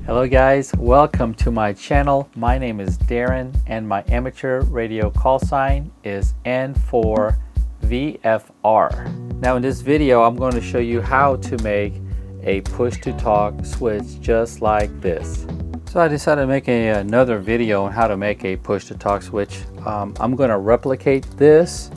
Hello guys, welcome to my channel. My name is Darren and my amateur radio call sign is N4VFR. Now in this video I'm going to show you how to make a push-to-talk switch just like this. So I decided to make another video on how to make a push-to-talk switch. I'm going to replicate this.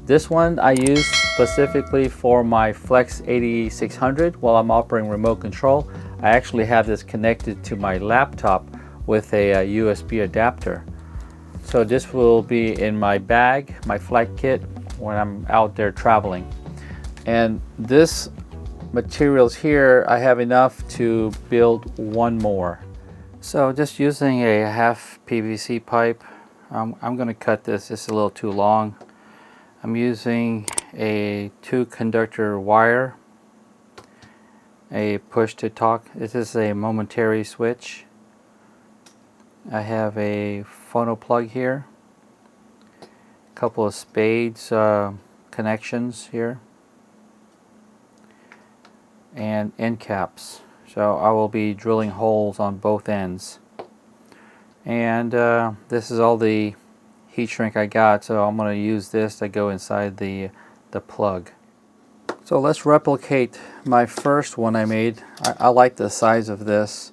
This one I use specifically for my Flex 8600 while I'm operating remote control. I actually have this connected to my laptop with a USB adapter. So this will be in my bag, my flight kit, when I'm out there traveling. And this materials here, I have enough to build one more. So just using a half PVC pipe, I'm going to cut this. It's a little too long. I'm using a 2-conductor wire, a push to talk. This is a momentary switch. I have a phono plug here, a couple of spades connections here, and end caps. So I will be drilling holes on both ends. And this is all the heat shrink I got, so I'm going to use this to go inside the plug. So let's replicate my first one I made. I like the size of this.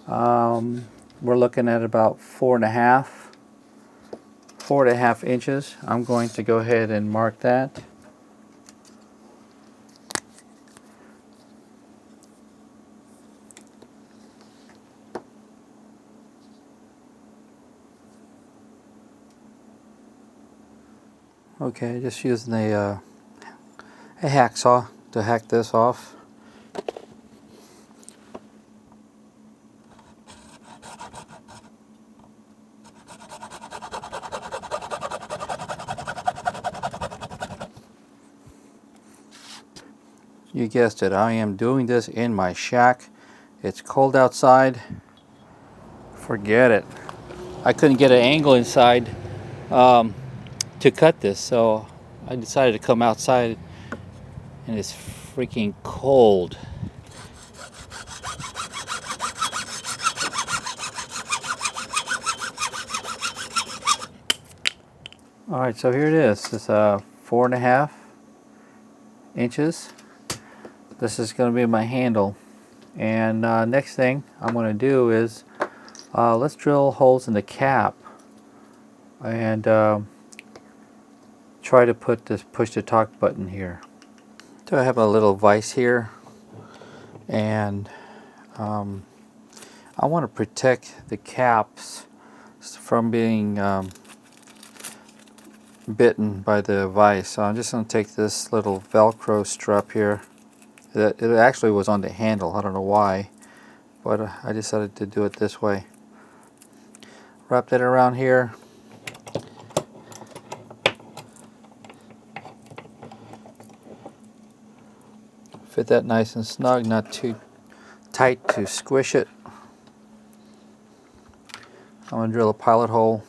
We're looking at about 4.5 inches. I'm going to go ahead and mark that. Okay, just using a hacksaw to hack this off. You guessed it, I am doing this in my shack. It's cold outside. Forget it. I couldn't get an angle inside to cut this, so I decided to come outside, and it's freaking cold. Alright, so here it is. It's 4.5 inches. This is going to be my handle. And next thing I'm going to do is let's drill holes in the cap and try to put this push to talk button here. So I have a little vise here, and I want to protect the caps from being bitten by the vise. So I'm just going to take this little Velcro strap here. It actually was on the handle, I don't know why, but I decided to do it this way. Wrap that around here. Fit that nice and snug, not too tight to squish it. I'm going to drill a pilot hole.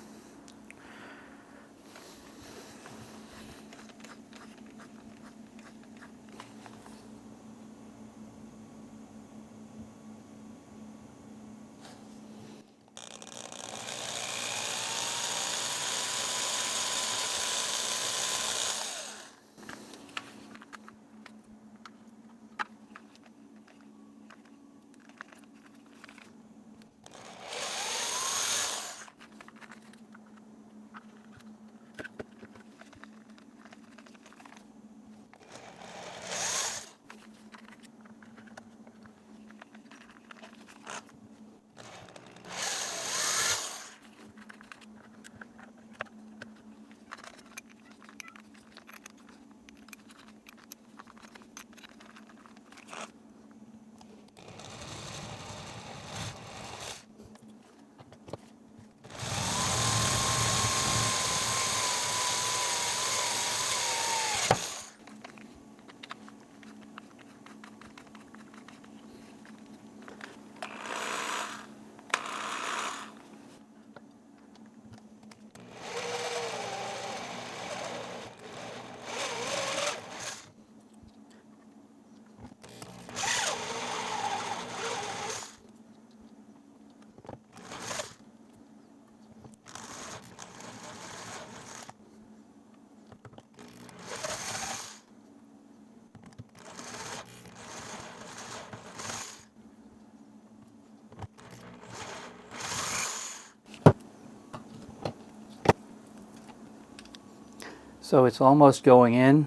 So it's almost going in.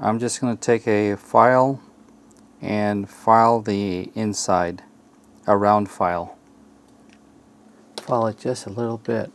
I'm just going to take a file and file the inside, a round file. File it just a little bit.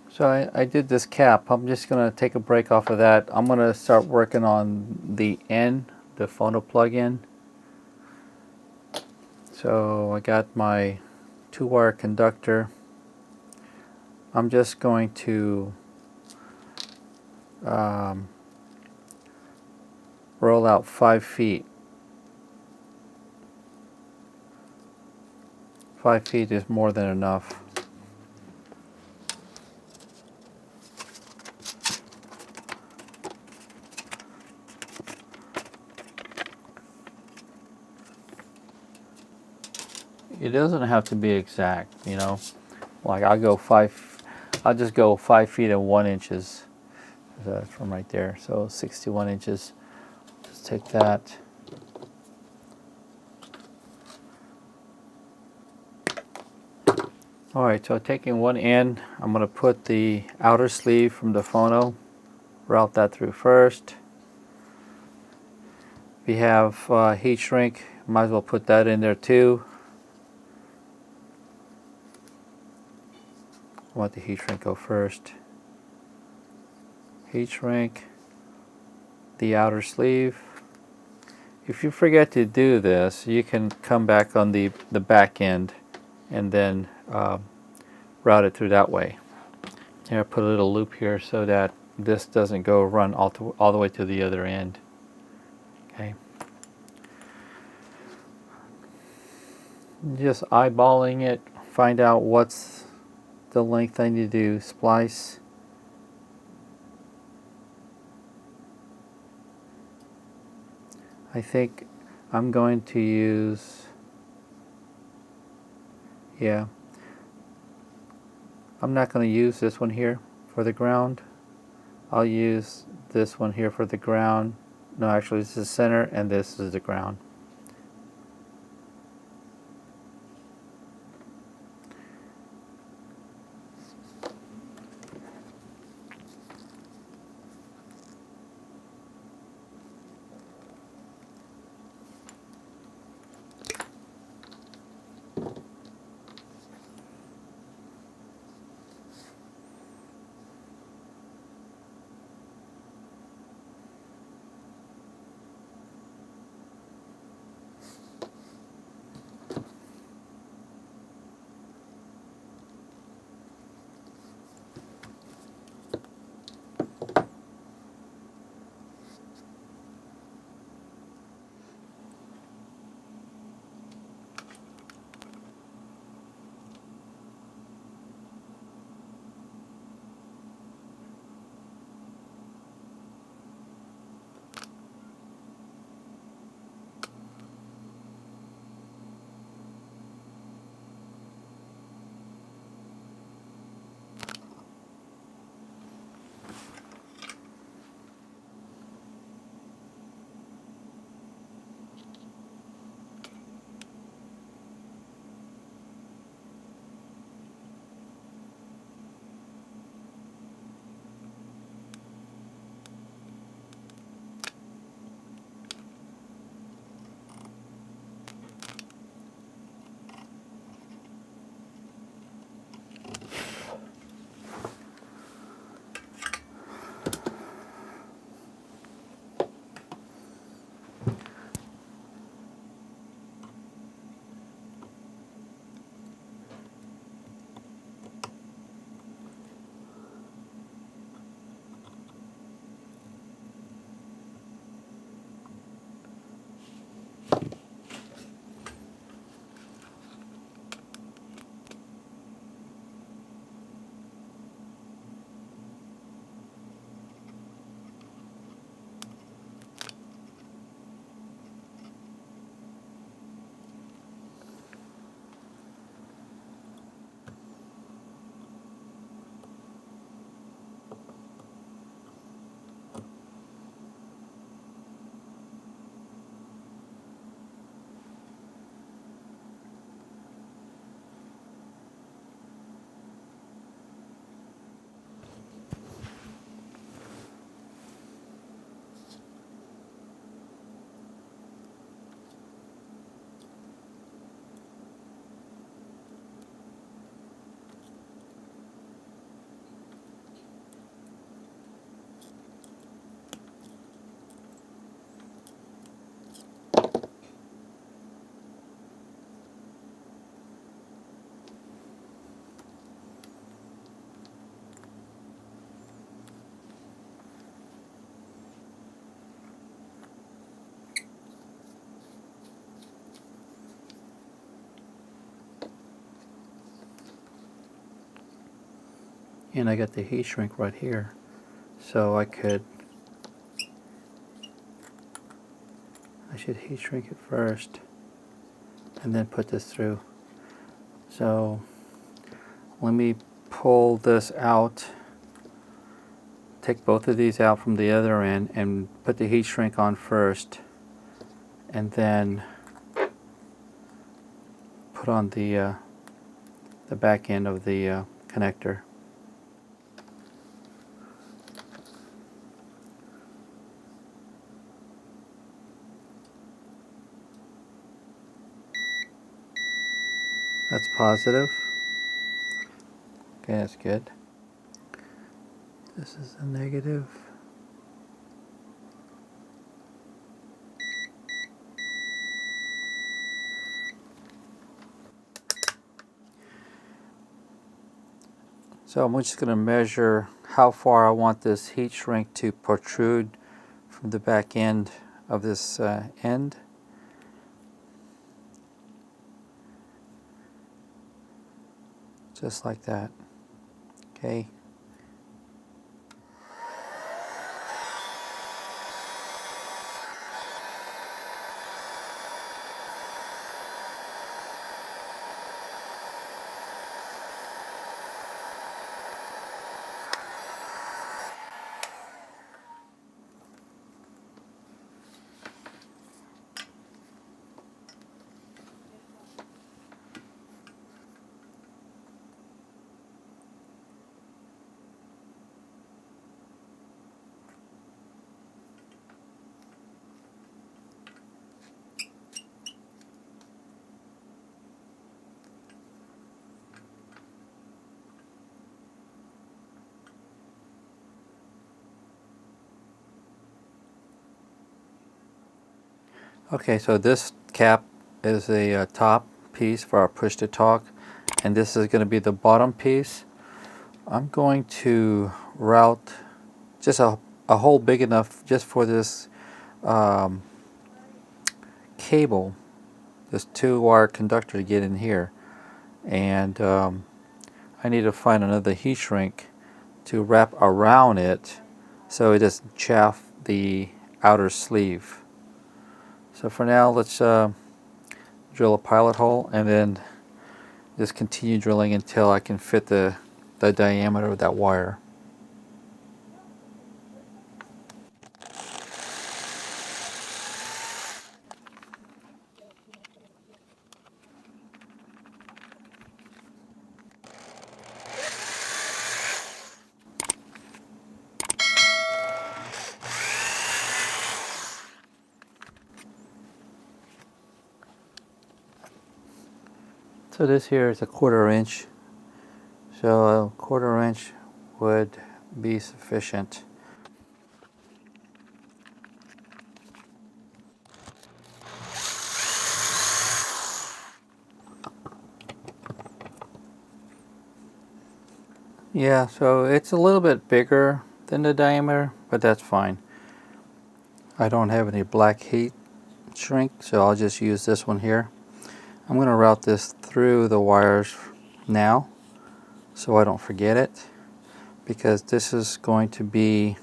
So I did this cap. I'm just going to take a break off of that. I'm going to start working on the N, the phono plug-in. So I got my 2-wire conductor. I'm just going to roll out 5 feet. 5 feet is more than enough. It doesn't have to be exact, you know. Like I'll just go 5 feet and 1 inches from right there. So 61 inches. Just take that. Alright, so taking one end, I'm going to put the outer sleeve from the phono, route that through first. If you have heat shrink, might as well put that in there too. I want the heat shrink go first. Heat shrink, the outer sleeve. If you forget to do this, you can come back on the back end and then route it through that way. Here I put a little loop here so that this doesn't go run all the way to the other end. Okay. Just eyeballing it, find out what's the length I need to splice. I think I'm going to use, yeah, I'm not going to use this one here for the ground. I'll use this one here for the ground. No, actually this is the center and this is the ground. and I got the heat shrink right here, so I should heat shrink it first and then put this through. So let me pull this out, take both of these out from the other end and put the heat shrink on first, and then put on the back end of the connector. That's positive. Okay, that's good. This is a negative. So I'm just going to measure how far I want this heat shrink to protrude from the back end of this end. Just like that. Okay. Okay, so this cap is a top piece for our push to talk, and this is going to be the bottom piece. I'm going to route just a hole big enough just for this cable, this 2-wire conductor to get in here, and I need to find another heat shrink to wrap around it so it doesn't chaff the outer sleeve. So for now, let's drill a pilot hole and then just continue drilling until I can fit the diameter of that wire. So this here is a 1/4 inch, so a 1/4 inch would be sufficient. Yeah, so it's a little bit bigger than the diameter, but that's fine. I don't have any black heat shrink, so I'll just use this one here. I'm going to route this through the wires now so I don't forget it, because this is going to be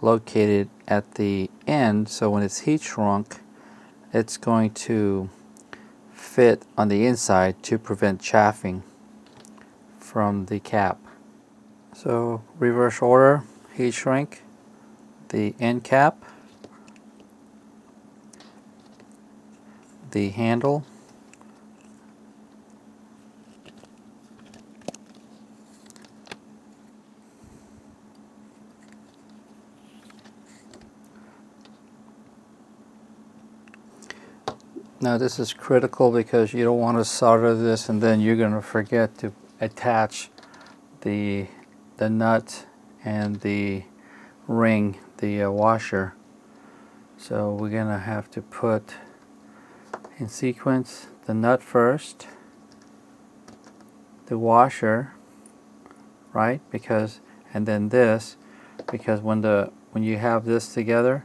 located at the end, so when it's heat shrunk it's going to fit on the inside to prevent chaffing from the cap. So reverse order: heat shrink, the end cap, the handle, now this is critical because you don't want to solder this and then you're going to forget to attach the nut and the ring, the washer. So we're going to have to put in sequence the nut first, the washer, right? Because, and then this, because when you have this together,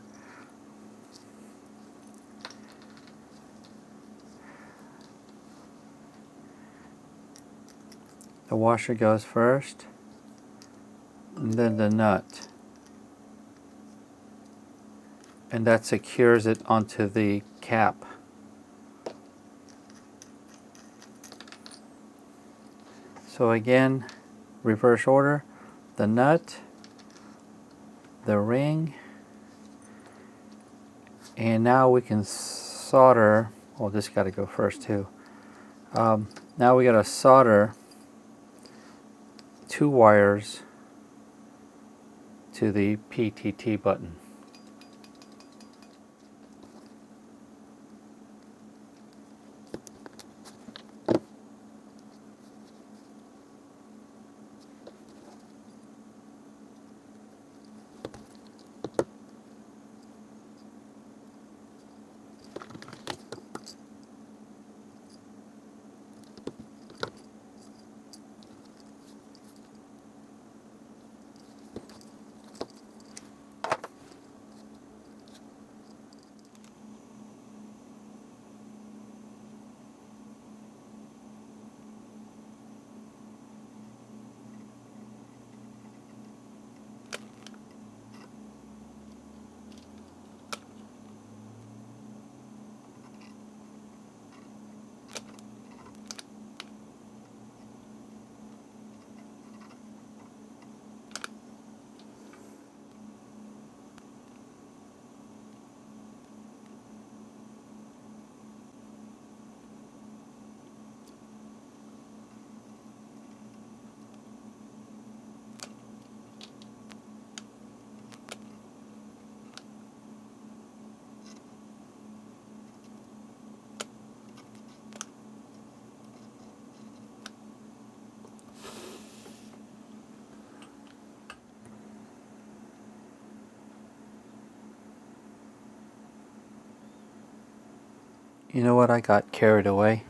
the washer goes first, and then the nut, and that secures it onto the cap. So again, reverse order, the nut, the ring, and now we can solder. Well, this got to go first too. Now we got to solder 2 wires to the PTT button. You know what, I got carried away.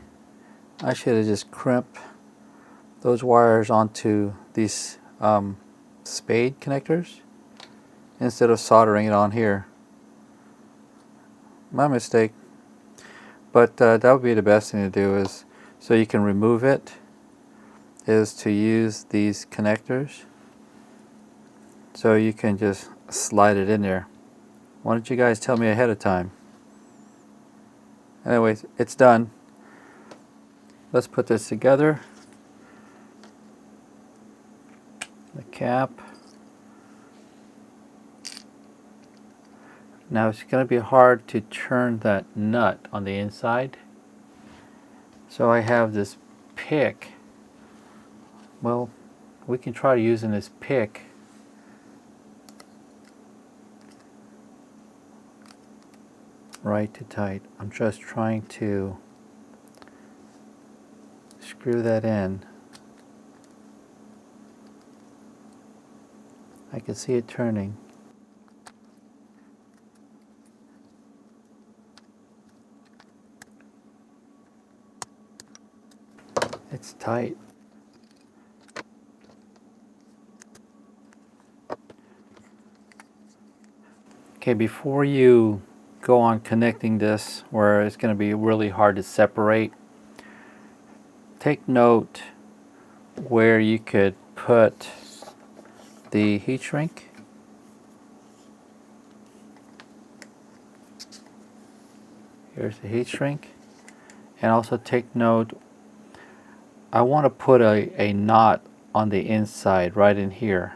I should have just crimped those wires onto these spade connectors instead of soldering it on here. My mistake. But that would be the best thing to do, is so you can remove it, is to use these connectors. So you can just slide it in there. Why don't you guys tell me ahead of time? Anyways, it's done. Let's put this together. The cap. Now it's going to be hard to turn that nut on the inside. So I have this pick. Well, we can try using this pick. Right to tight. I'm just trying to screw that in. I can see it turning. It's tight. Okay, before you go on connecting this, where it's going to be really hard to separate, take note where you could put the heat shrink. Here's the heat shrink. And also take note, I want to put a knot on the inside right in here.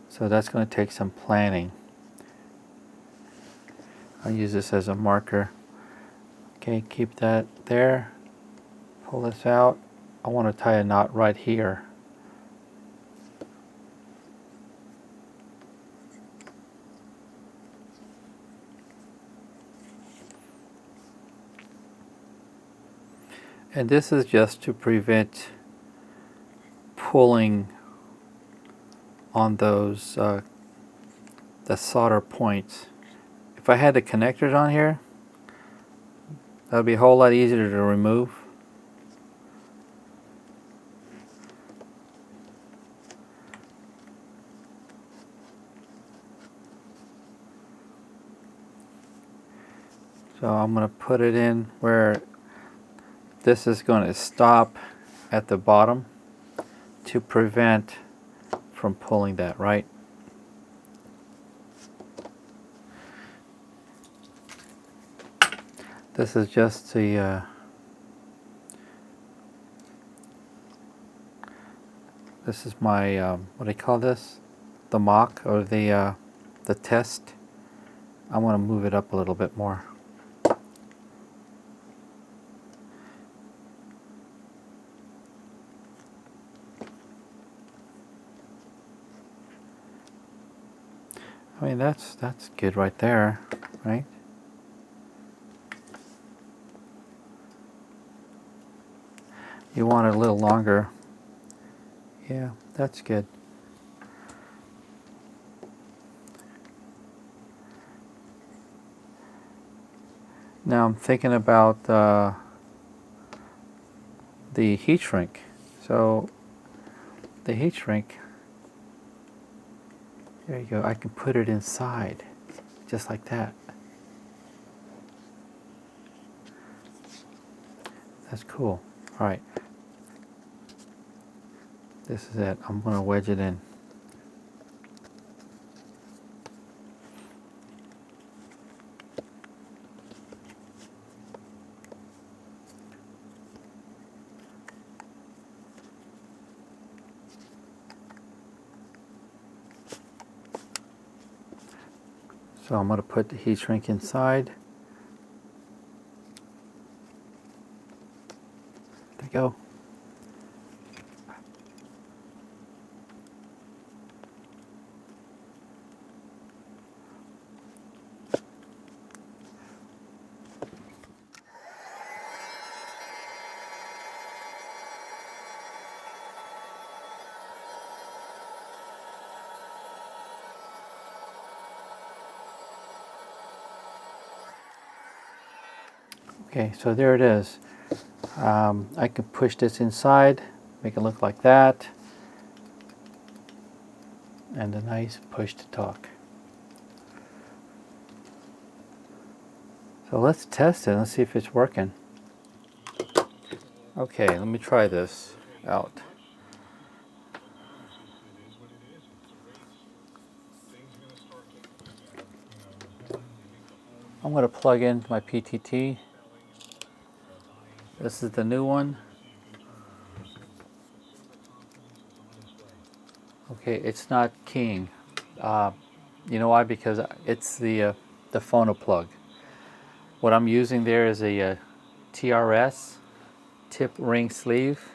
So that's going to take some planning. I'll use this as a marker. Okay, keep that there. Pull this out. I want to tie a knot right here. And this is just to prevent pulling on those the solder points. If I had the connectors on here, that would be a whole lot easier to remove. So I'm going to put it in where this is going to stop at the bottom to prevent from pulling that, right? This is just the this is my what do you call this? The mock, or the test. I want to move it up a little bit more. I mean, that's good right there, right? You want it a little longer. Yeah, that's good. Now I'm thinking about the heat shrink. So the heat shrink, there you go, I can put it inside just like that. That's cool. All right, this is it. I'm going to wedge it in. So I'm going to put the heat shrink inside. There you go. Okay, so there it is. I can push this inside, make it look like that, and a nice push to talk. So let's test it. Let's see if it's working. Okay, let me try this out. I'm going to plug in my PTT. This is the new one. Okay, it's not keying. You know why? Because it's the phono plug. What I'm using there is a TRS tip ring sleeve.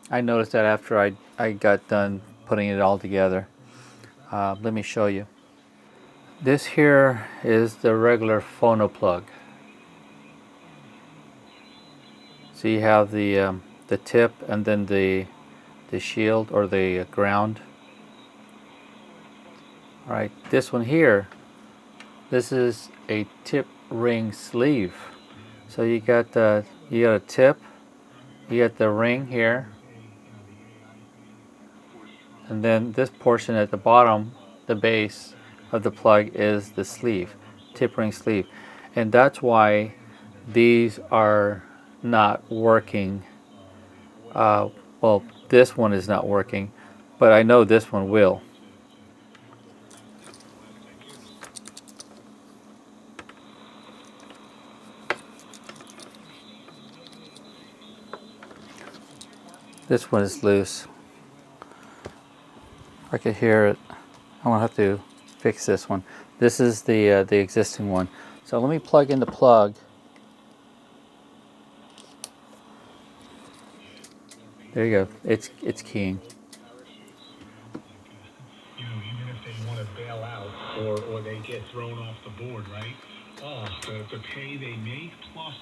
I noticed that after I got done putting it all together. Let me show you. This here is the regular phono plug. So you have the tip and then the shield or the ground. All right, this one here, this is a tip ring sleeve. So you got a tip, you got the ring here, and then this portion at the bottom, the base of the plug, is the sleeve, tip ring sleeve, and that's why these are not working. Well, this one is not working, but I know this one will. This one is loose. I can hear it. I'm gonna have to fix this one. This is the existing one. So let me plug in the plug. There you go. It's keying. You know, even if they want to bail out or they get thrown off the board, right? Oh, the pay they make plus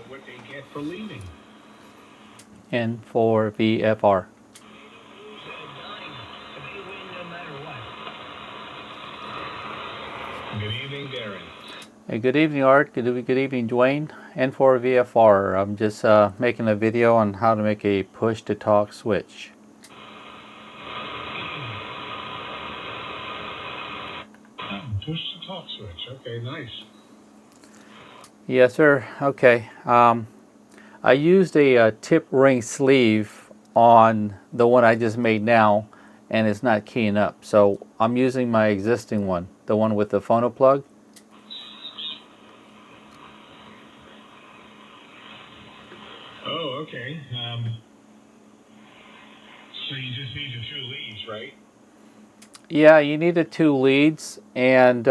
what they get for leaving. And for VFR. Good evening, Darren. Hey, good evening, Art. Good evening, Dwayne. N4 VFR. I'm just making a video on how to make a push-to-talk switch. Push-to-talk switch. Okay, nice. Yes, sir. Okay. I used a tip ring sleeve on the one I just made now, and it's not keying up. So I'm using my existing one, the one with the phono plug. Oh, okay. So you just need the 2 leads, right? Yeah, you need the 2 leads, and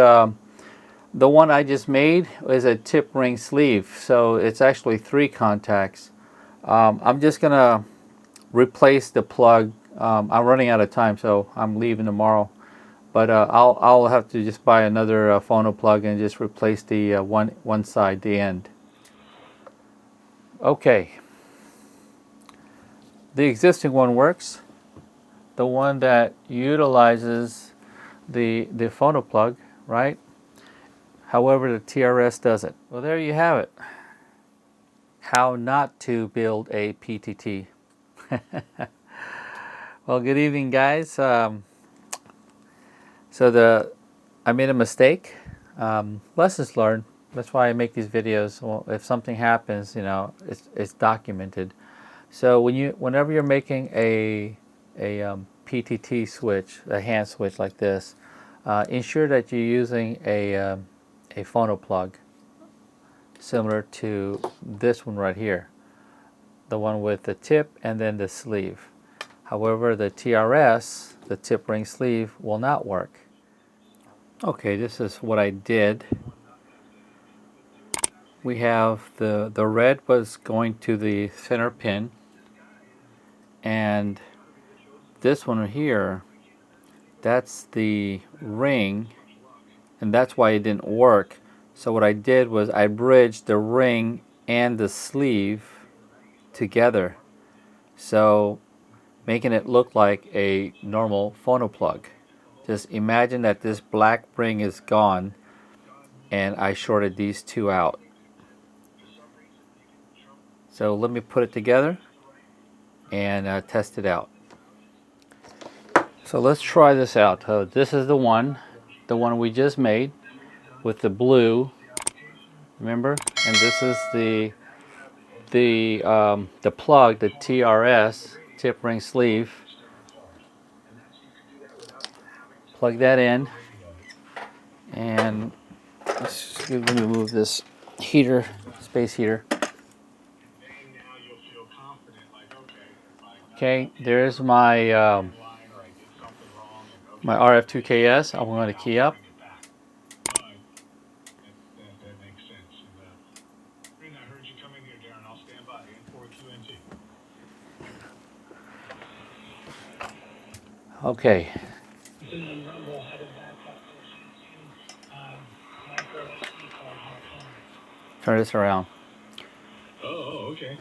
the one I just made is a tip ring sleeve, so it's actually 3 contacts. I'm just gonna replace the plug. I'm running out of time, so I'm leaving tomorrow. But I'll have to just buy another phono plug and just replace the one side, the end. Okay. The existing one works. The one that utilizes the phono plug, right? However, the TRS doesn't. Well, there you have it. How not to build a PTT. Well, good evening, guys. So I made a mistake. Lessons learned. That's why I make these videos. Well, if something happens, you know, it's documented. So whenever you're making a PTT switch, a hand switch like this, ensure that you're using a phono plug, similar to this one right here, the one with the tip and then the sleeve. However, the TRS, the tip ring sleeve, will not work. Okay, this is what I did. We have the red was going to the center pin, and this one here, that's the ring, and that's why it didn't work. So what I did was I bridged the ring and the sleeve together, so making it look like a normal phono plug. Just imagine that this black ring is gone, and I shorted these 2 out. So let me put it together and test it out. So let's try this out. This is the one we just made with the blue, remember? And this is the plug, the TRS, tip ring sleeve. Plug that in, and let me move this heater, space heater. Okay, there's my my RF2KS. I'm going to key up. Okay. Turn this around. Oh, okay.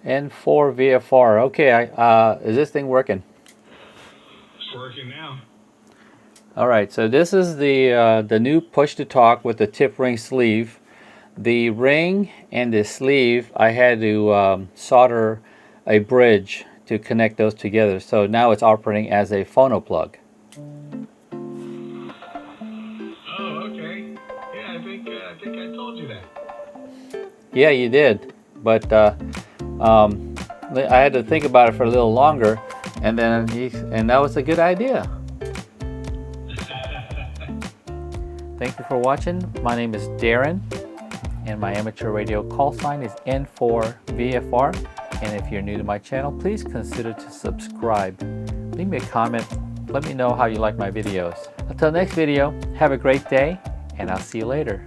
N4 VFR. Okay, is this thing working? It's working now. All right, so this is the new push to talk with the tip ring sleeve. The ring and the sleeve, I had to solder a bridge to connect those together. So now it's operating as a phono plug. Oh, okay. Yeah, I think I told you that. Yeah, you did, but I had to think about it for a little longer, and that was a good idea. Thank you for watching. My name is Darren, and my amateur radio call sign is N4VFR. And if you're new to my channel, please consider to subscribe. Leave me a comment. Let me know how you like my videos. Until next video, have a great day, and I'll see you later.